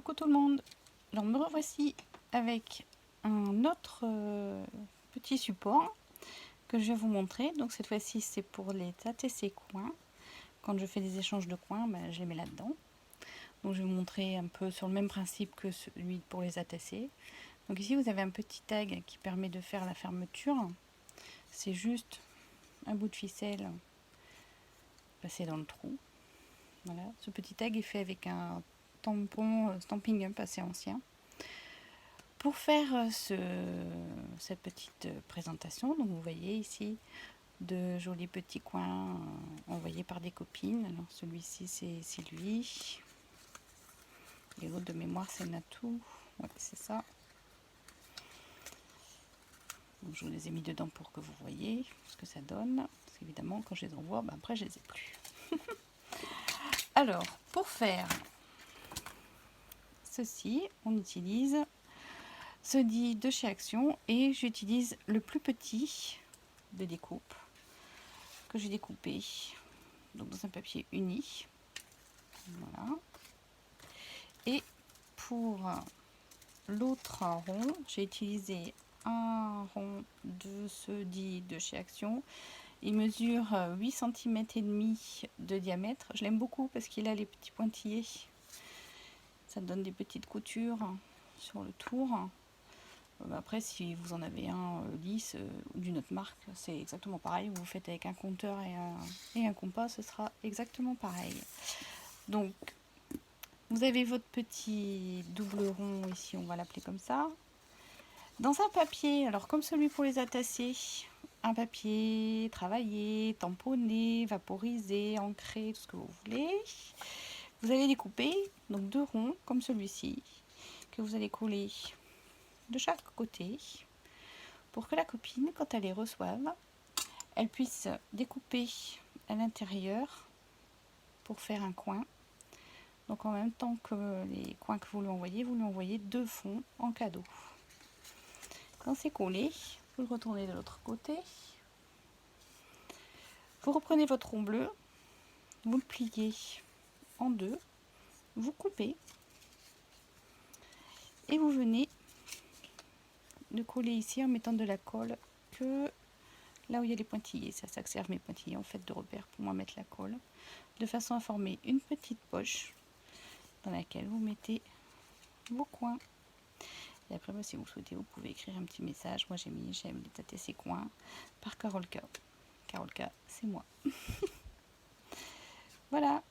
Coucou tout le monde. Alors me revoici avec un autre petit support que je vais vous montrer. Donc cette fois-ci c'est pour les ATC coins. Quand je fais des échanges de coins, je les mets là-dedans. Donc je vais vous montrer un peu sur le même principe que celui pour les ATC. Donc ici vous avez un petit tag qui permet de faire la fermeture. C'est juste un bout de ficelle passé dans le trou. Voilà. Ce petit tag est fait avec un tampon Stampin' Up assez ancien. Pour faire cette petite présentation, donc vous voyez ici de jolis petits coins envoyés par des copines. Alors celui-ci c'est lui, et l'autre de mémoire c'est Natou, ouais, c'est ça. Donc je vous les ai mis dedans pour que vous voyez ce que ça donne, parce qu'évidemment quand je les envoie, après je les ai plus. Alors pour faire ceci, on utilise ce dit de chez Action et j'utilise le plus petit de découpe que j'ai découpé donc dans un papier uni. Voilà. Et pour l'autre rond, j'ai utilisé un rond de ce dit de chez Action. Il mesure 8 cm et demi de diamètre. Je l'aime beaucoup parce qu'il a les petits pointillés. Ça donne des petites coutures sur le tour. Après, si vous en avez un lisse ou d'une autre marque, c'est exactement pareil. Vous faites avec un compteur et un compas, ce sera exactement pareil. Donc, vous avez votre petit double rond ici, on va l'appeler comme ça. Dans un papier, alors comme celui pour les attachés, un papier travaillé, tamponné, vaporisé, ancré, tout ce que vous voulez. Vous allez découper donc deux ronds comme celui-ci que vous allez coller de chaque côté pour que la copine, quand elle les reçoive, elle puisse découper à l'intérieur pour faire un coin. Donc en même temps que les coins que vous lui envoyez deux fonds en cadeau. Quand c'est collé, vous le retournez de l'autre côté. Vous reprenez votre rond bleu, vous le pliez en deux, vous coupez et vous venez de coller ici en mettant de la colle que là où il y a les pointillés. C'est à ça que servent mes pointillés en fait de repère pour moi mettre la colle, de façon à former une petite poche dans laquelle vous mettez vos coins. Et après, si vous souhaitez, vous pouvez écrire un petit message. Moi, j'ai mis j'aime les tâter ses coins par Carolka. Carolka, c'est moi. Voilà.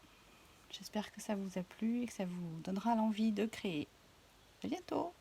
J'espère que ça vous a plu et que ça vous donnera l'envie de créer. À bientôt.